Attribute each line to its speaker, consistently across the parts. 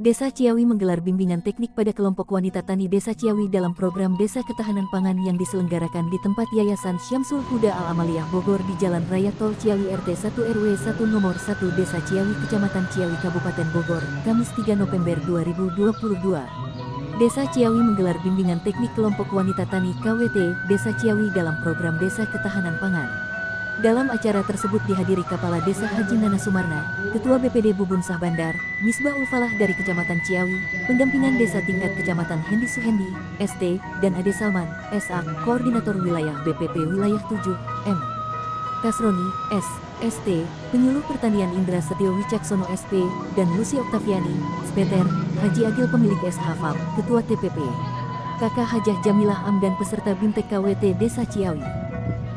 Speaker 1: Desa Ciawi menggelar bimbingan teknik pada kelompok wanita tani Desa Ciawi dalam program Desa Ketahanan Pangan yang diselenggarakan di tempat Yayasan Syamsul Huda Al-Amaliyah Bogor di Jalan Raya Tol Ciawi RT 1 RW 1 Nomor 1 Desa Ciawi Kecamatan Ciawi Kabupaten Bogor, Kamis 3 November 2022. Desa Ciawi menggelar bimbingan teknik kelompok wanita tani KWT Desa Ciawi dalam program Desa Ketahanan Pangan. Dalam acara tersebut dihadiri Kepala Desa Haji Nana Sumarna, Ketua BPD Bubun Sah Bandar, Misbah Ulfalah dari Kecamatan Ciawi, pendampingan Desa tingkat Kecamatan Hendi Suhendi, ST, dan Ade Salman, SA, Koordinator Wilayah BPP Wilayah 7, M. Kasroni, S. ST, Penyuluh Pertanian Indra Setio Wicaksono SP, dan Lucy Oktaviani, Speter, Haji Agil Pemilik SH FAM, Ketua TPP, Kakak Hajah Jamilah Am dan peserta Bintek KWT Desa Ciawi.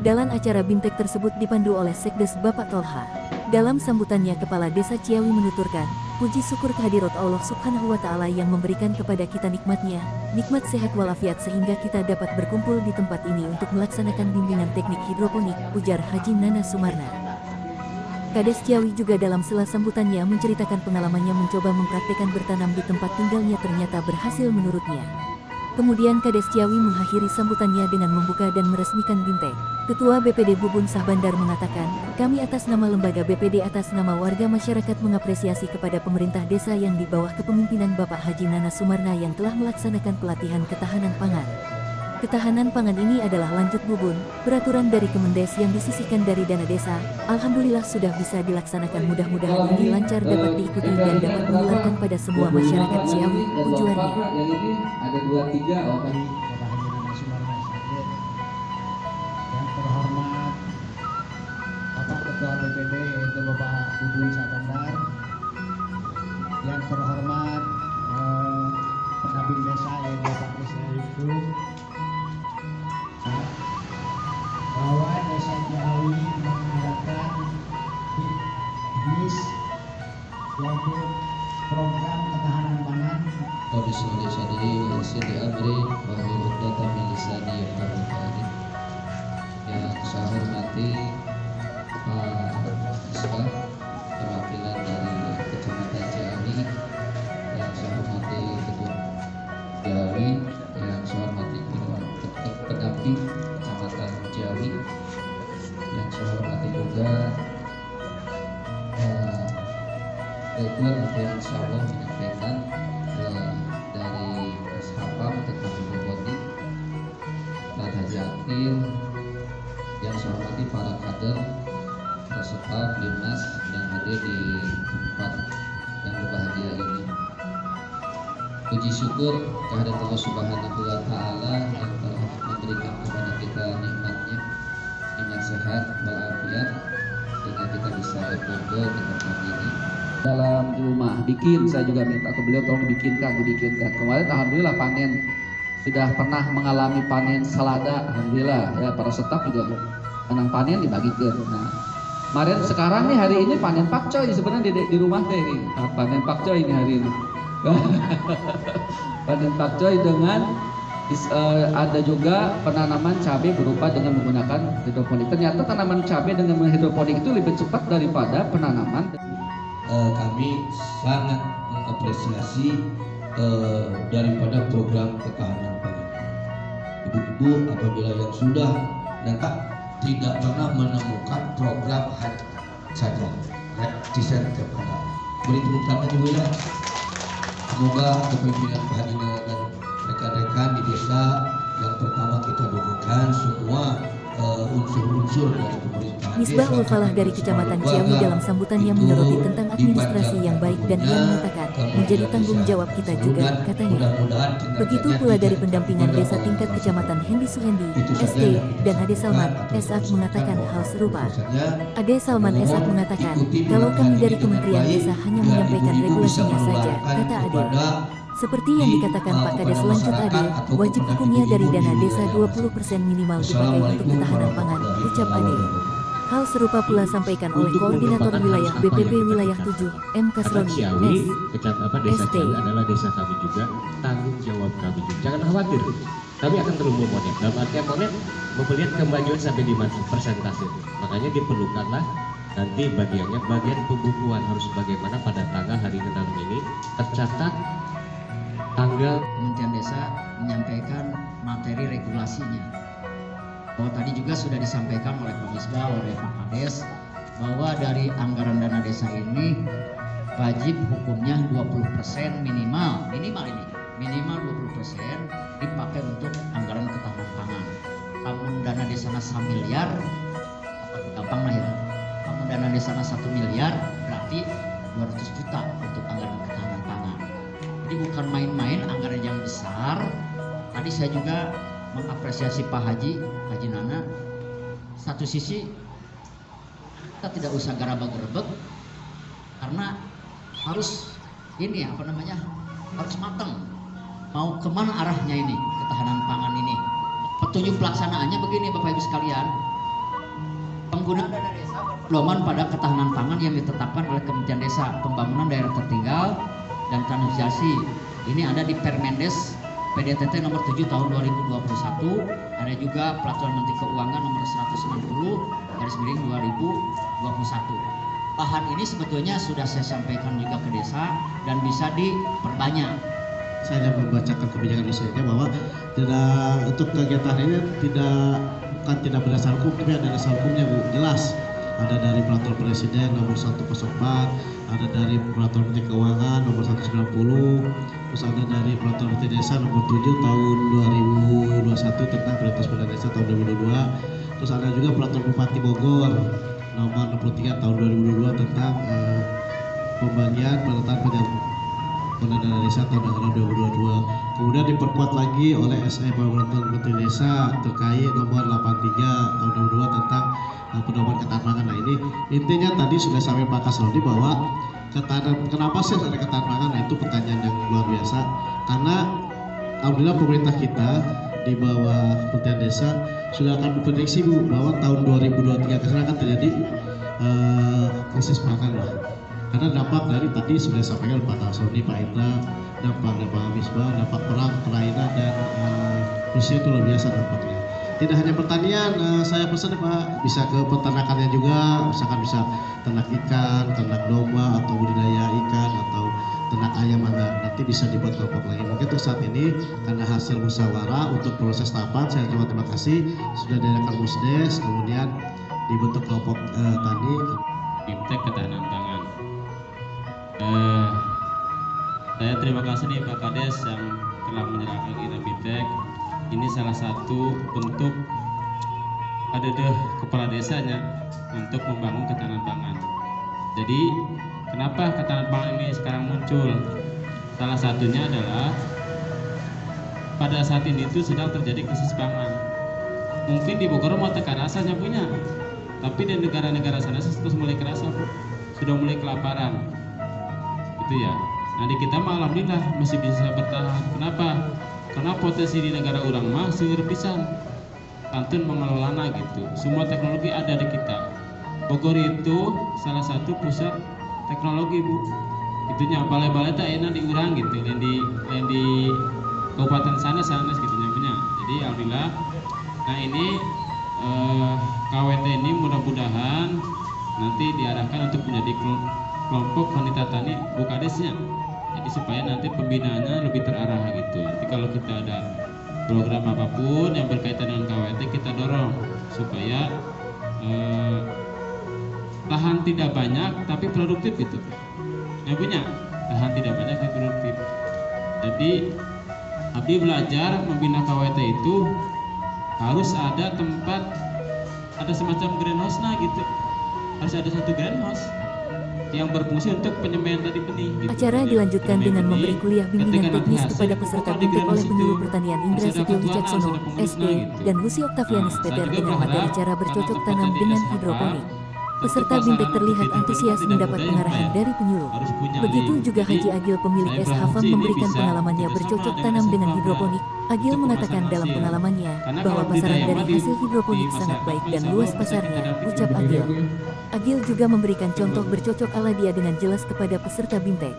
Speaker 1: Dalam acara Bintek tersebut dipandu oleh Sekdes Bapak Tolha. Dalam sambutannya Kepala Desa Ciawi menuturkan, puji syukur kehadirat Allah Subhanahu wa Ta'ala yang memberikan kepada kita nikmatnya, nikmat sehat walafiat sehingga kita dapat berkumpul di tempat ini untuk melaksanakan bimbingan teknik hidroponik, ujar Haji Nana Sumarna. Kades Ciawi juga dalam sela sambutannya menceritakan pengalamannya mencoba mempraktekkan bertanam di tempat tinggalnya ternyata berhasil menurutnya. Kemudian Kades Ciawi mengakhiri sambutannya dengan membuka dan meresmikan Bintek. Ketua BPD Bubun Sah Bandar mengatakan, kami atas nama lembaga BPD atas nama warga masyarakat mengapresiasi kepada pemerintah desa yang di bawah kepemimpinan Bapak Haji Nana Sumarna yang telah melaksanakan pelatihan ketahanan pangan. Ketahanan pangan ini adalah lanjut Bubun, peraturan dari Kemendes yang disisihkan dari dana desa. Alhamdulillah sudah bisa dilaksanakan, mudah-mudahan ini lancar dapat diikuti dan dapat menularkan pada semua masyarakat Ciawi, tujuannya.
Speaker 2: Ada 2-3 orang.
Speaker 3: Yang terhormat Bapak Ketua BPD yaitu Bapak Bubun Sah Bandar, yang terhormat pendamping desa yaitu Bapak Presiden itu, bahwa Desa Ciawi mengadakan BIS yaitu program ketahanan pangan.
Speaker 2: Yang saya hormati Pak Misbah, perwakilan dari Kecamatan Ciawi, yang saya hormati Ketua Ciawi, yang saya hormati pendamping Kecamatan Ciawi, yang saya hormati juga Rektor yang insya Allah menyampaikan dari SHFAM tentang robotik dan Haji Akil, yang saya hormati para kader peserta Bimnas yang hadir di tempat yang berbahagia ini. Puji syukur kehadirat Allah Subhanahu wa Ta'ala yang telah memberikan kepada kita nikmatnya, nikmat sehat walafiat, sehingga kita bisa berkumpul di tempat ini. Dalam rumah bikin, saya juga minta ke beliau tolong dibikinkan. Kemarin alhamdulillah panen, sudah pernah mengalami panen selada, alhamdulillah ya, para staf juga menang panen dibagikan. Nah, kemarin sekarang nih hari ini panen pakcoy sebenarnya di rumah teh ini. Nah, panen pakcoy ini hari ini. Panen pakcoy dengan ada juga penanaman cabai berupa dengan menggunakan hidroponik. Ternyata tanaman cabai dengan hidroponik itu lebih cepat daripada penanaman.
Speaker 4: Kami sangat mengapresiasi daripada program ketahanan pangan. Ibu-ibu apabila yang sudah nangkap tidak pernah menemukan program saja desain kepada beri tepuk tangan Ibu ya. Semoga kepemimpinan Pak Haji dan rekan-rekan di desa yang pertama kita doakan semua unsur-unsur dari pemerintahan.
Speaker 1: Misbah Ulfalah dari Kecamatan Ciawi dalam sambutannya menyoroti tentang administrasi yang baik dan ia mengatakan menjadi tanggung jawab kita juga, katanya. Begitu pula dari pendampingan desa tingkat Kecamatan Hendi Suhendi, ST, dan Ade Salman, SA mengatakan hal serupa. Ade Salman SA mengatakan, kalau kami dari Kementerian Desa hanya menyampaikan regulasinya saja, kata Ade. Seperti yang dikatakan Pak Kades lanjut Ade, wajib hukumnya dari dana desa 20% minimal dipakai untuk ketahanan pangan, ucap Ade. Hal serupa pula sampaikan oleh Koordinator Wilayah BPP Wilayah 7, M. Kasroni,
Speaker 5: Ciawi, Desa
Speaker 1: ST.
Speaker 5: Ciawi adalah desa kami juga, tanggung jawab kami juga. Jangan khawatir, kami akan terus monet. Dalam artian monet melihat kemajuan sampai di persentase. Makanya diperlukanlah Nanti bagian pembukuan harus bagaimana pada tanggal hari ke-6 ini tercatat tanggal.
Speaker 6: Kementerian Desa menyampaikan materi regulasinya. Bahwa tadi juga sudah disampaikan oleh Pak Misbah, oleh Pak Kades, bahwa dari anggaran dana desa ini wajib hukumnya 20% minimal ini, minimal 20% dipakai untuk anggaran ketahanan pangan. Namun dana desana 1 miliar, gampang lah ya. Namun dana desana 1 miliar berarti 200 juta untuk anggaran ketahanan pangan. Jadi bukan main-main, anggaran yang besar. Tadi saya juga mengapresiasi Pak Haji Nana. Satu sisi kita tidak usah gerabak-gerebek karena harus ini harus matang. Mau kemana arahnya ini ketahanan pangan ini? Petunjuk pelaksanaannya begini Bapak Ibu sekalian. Penggunaan dana desa berpedoman pada ketahanan pangan yang ditetapkan oleh Kementerian Desa, Pembangunan Daerah Tertinggal dan Transmigrasi. Ini ada di Permendes PDTT nomor 7 tahun 2021, ada juga Peraturan Menteri Keuangan nomor 190/2021. Bahan ini sebetulnya sudah saya sampaikan juga ke desa dan bisa diperbanyak.
Speaker 7: Saya membacakan kebijakan misalnya bahwa untuk kegiatan ini bukan tidak berdasar hukum, tapi ada dasar hukumnya Bu, jelas. Ada dari Peraturan Presiden nomor 104, ada dari Peraturan Menteri Keuangan nomor 190, terus ada dari Peraturan Menteri Desa nomor 7 tahun 2021 tentang prioritas pendanaan desa tahun 2022, terus ada juga Peraturan Bupati Bogor nomor 63 tahun 2022 tentang pembagian pendataan pendanaan desa tahun anggaran 2022. Kemudian diperkuat lagi oleh SE Peraturan Menteri Desa terkait nomor 83 tahun 2022 tentang pedoman ketahanan pangan. Nah ini intinya tadi sudah sampai Pak Kasroni bahwa kenapa sih ada ketahanan pangan? Nah itu pertanyaan yang luar biasa karena alhamdulillah pemerintah kita di bawah Kementerian Desa sudah akan memprediksi Bu bahwa tahun 2023 ke sana akan terjadi krisis pangan lah. Karena dampak dari tadi sudah disampaikan Pak Kasroni, Pak Indra, dampak Misbah, dampak perang Ukraina dan Rusia itu luar biasa dampaknya. Tidak hanya pertanian, saya pesan Pak bisa ke peternakannya juga, misalkan bisa ternak ikan, ternak domba atau budidaya ikan atau ternak ayam nanti bisa dibuat kelompok lagi. Mungkin untuk saat ini karena hasil musyawarah untuk proses tahapan saya terima kasih sudah diadakan musdes, kemudian dibentuk kelompok tani.
Speaker 8: BIMTEK ketahanan pangan. Saya terima kasih nih Pak Kades yang telah menyerahkan kita BIMTEK. Ini salah satu bentuk kepala desanya untuk membangun ketahanan pangan. Jadi kenapa ketahanan pangan ini sekarang muncul? Salah satunya adalah pada saat ini itu sedang terjadi krisis pangan. Mungkin di Bogor mau tekan rasanya punya, tapi di negara-negara sana terus mulai kerasa, sudah mulai kelaparan, gitu ya. Nah di kita mah alhamdulillah masih bisa bertahan. Kenapa? Karena potensi di negara orang mah seueur pisan, kantun mengelolana gitu. Semua teknologi ada di kita. Bogor itu salah satu pusat teknologi Bu. Itunya balai-balai tak enak di urang gitu, dan di kabupaten sana gitu punya. Jadi alhamdulillah. Nah ini KWT ini mudah-mudahan nanti diarahkan untuk menjadi kelompok wanita tani Bukadesnya. Jadi supaya nanti pembinaannya lebih terarah gitu. Nanti kalau kita ada program apapun yang berkaitan dengan KWT kita dorong supaya lahan tidak banyak tapi produktif gitu. Yang punya lahan tidak banyak tapi produktif. Jadi Abdi belajar membina KWT itu harus ada tempat, ada semacam greenhouse gitu. Harus ada satu greenhouse yang berfungsi untuk penyembelihan tadi benih. Gitu.
Speaker 1: Acara dilanjutkan dengan memberi kuliah bimbingan teknis kepada peserta BIMTEK oleh Penyuluh Pertanian Indra Setio Wicaksono, SD, dan Lucy Octavianus Peter dengan materi cara bercocok tanam dengan hidroponik. Peserta BIMTEK terlihat antusias mendapat pengarahan dari penyuluh. Begitu juga Haji Agil pemilik S. Hafam memberikan pengalamannya bercocok tanam dengan hidroponik. Agil mengatakan dalam pengalamannya bahwa pasaran dari hasil hidroponik sangat baik dan luas pasarnya, ucap Agil. Agil juga memberikan contoh bercocok ala dia dengan jelas kepada peserta BIMTEK.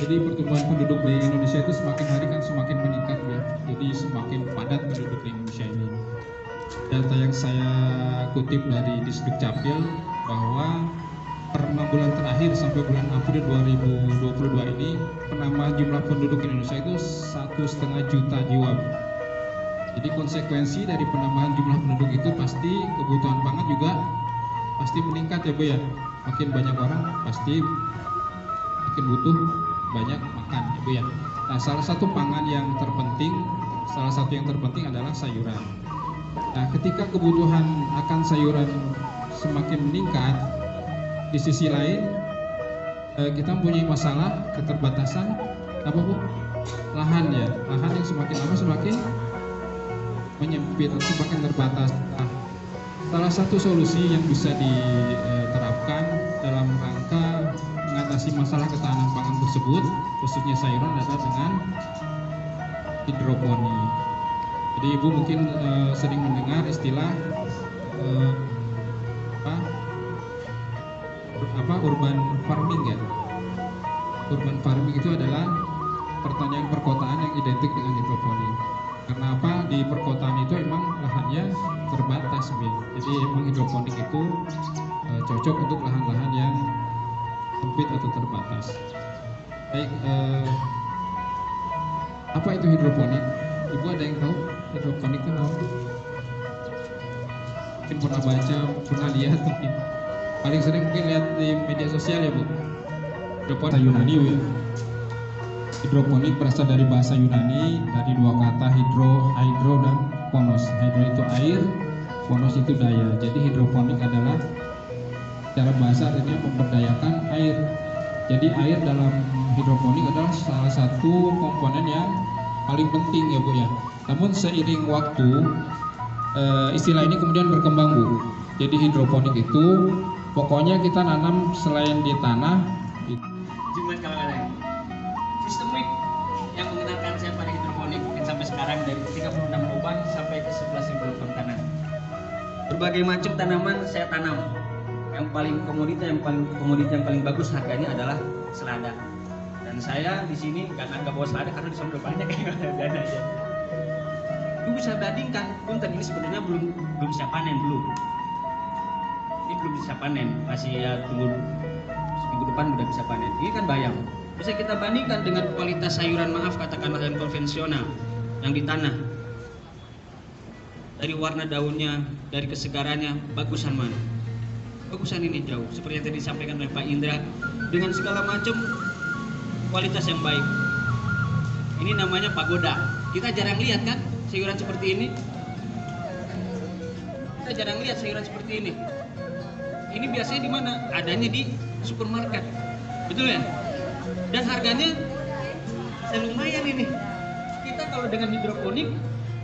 Speaker 9: Jadi pertumbuhan penduduk di Indonesia itu semakin hari kan semakin meningkat ya. Jadi semakin padat penduduk di Indonesia ini. Data yang saya kutip dari Distrik Capil bahwa dalam 6 bulan terakhir sampai bulan April 2022 ini penambahan jumlah penduduk Indonesia itu 1,5 juta jiwa. Jadi konsekuensi dari penambahan jumlah penduduk itu pasti kebutuhan pangan juga pasti meningkat ya Bu ya. Makin banyak orang pasti makin butuh banyak makan ya Bu ya. Nah, salah satu yang terpenting adalah sayuran. Nah, ketika kebutuhan akan sayuran semakin meningkat, di sisi lain kita mempunyai masalah keterbatasan apa Bu? Lahan ya. Lahan yang semakin lama semakin menyempit, semakin terbatas. Nah, salah satu solusi yang bisa diterapkan dalam rangka mengatasi masalah ketahanan pangan tersebut, khususnya sayuran, adalah dengan hidroponik. Jadi Ibu mungkin sering mendengar istilah urban farming ya. Urban farming itu adalah pertanian perkotaan yang identik dengan hidroponik. Karena apa? Di perkotaan itu emang lahannya terbatas, jadi emang hidroponik itu cocok untuk lahan-lahan yang sempit atau terbatas. Baik, apa itu hidroponik? Ibu ada yang tahu hidroponik itu apa? Mungkin pernah baca, pernah lihat mungkin. Paling sering mungkin lihat di media sosial ya Bu. Hidroponik Yunani ya. Hidroponik berasal dari bahasa Yunani dari dua kata hidro dan ponos. Hidro itu air, ponos itu daya. Jadi hidroponik adalah secara bahasa artinya memberdayakan air. Jadi air dalam hidroponik adalah salah satu komponen yang paling penting ya Bu ya. Namun seiring waktu istilah ini kemudian berkembang Bu. Jadi hidroponik itu pokoknya kita nanam selain di tanah.
Speaker 10: Cuma kalau sistemik yang mengenalkan saya pada hidroponik mungkin sampai sekarang dari 36 lubang sampai ke 11.000 lubang tanam. Berbagai macam tanaman saya tanam. Yang paling komoditi yang paling bagus harganya adalah selada. Dan saya di sini nggak bawa selada karena di sana udah banyak dana aja. Lu bisa bandingkan, punten ini sebenarnya belum bisa panen belum. Ini belum bisa panen, masih ya tunggu seminggu depan udah bisa panen. Ini kan bayam. Bisa kita bandingkan dengan kualitas sayuran, maaf katakanlah yang konvensional yang di tanah. Dari warna daunnya, dari kesegarannya, bagusan mana? Bagusan ini jauh, seperti yang tadi disampaikan oleh Pak Indra, dengan segala macam kualitas yang baik. Ini namanya pagoda. Kita jarang lihat kan sayuran seperti ini. Kita jarang lihat sayuran seperti ini. Ini biasanya di mana? Adanya di supermarket, betul ya? Dan harganya lumayan ini. Kita kalau dengan hidroponik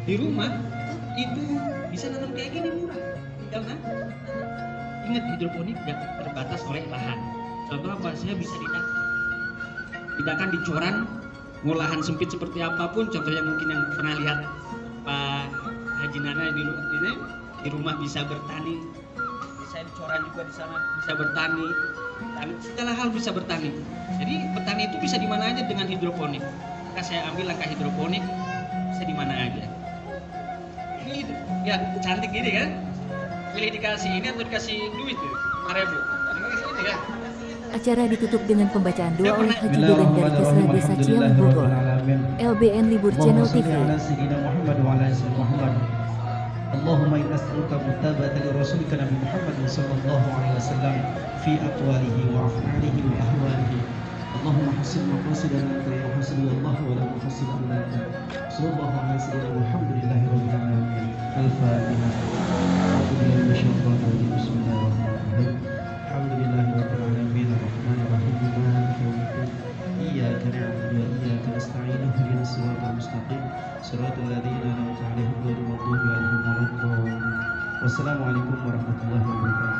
Speaker 10: di rumah itu bisa nanam kayak gini murah, tinggal kan? Ingat hidroponik tidak terbatas oleh lahan. Contoh apa? Saya bisa didakan di coran, mau lahan sempit seperti apapun. Contohnya mungkin yang pernah lihat Pak Haji Nana di rumah bisa bertani. Bisa di coran juga di sana bisa bertani. Segala hal bisa bertani. Jadi bertani itu bisa di mana aja dengan hidroponik. Maka saya ambil langkah hidroponik bisa di mana aja. Ini ya cantik gini kan? Pilih dikasih ini atau dikasih duit tuh, 5.000. Ini ya.
Speaker 1: Acara ditutup dengan pembacaan doa oleh Haji Dogan dari Kesra Desa Ciawi Bogor. LBN Libur Channel TV.
Speaker 11: اللهم إنا نسألك متابعة لرسولك نبي محمد صلى الله عليه وسلم في أقواله وأفعاله وأهواله. اللهم حسن مقاصدنا أنت يا محسن الله ولا محسن إلا أنت. صلى الله عليه وسلم والحمد لله رب العالمين. الفاتحة. أعوذ بالله من الشيطان الرجيم. بسم الله الرحمن الرحيم. الحمد لله رب العالمين الرحمن الرحيم مالك يوم الدين. إياك نعبد وإياك نستعين اهدنا الصراط المستقيم صراط الذين أنعمت عليهم غير المغضوب عليهم ولا الضالين. Wassalamualaikum warahmatullahi wabarakatuh.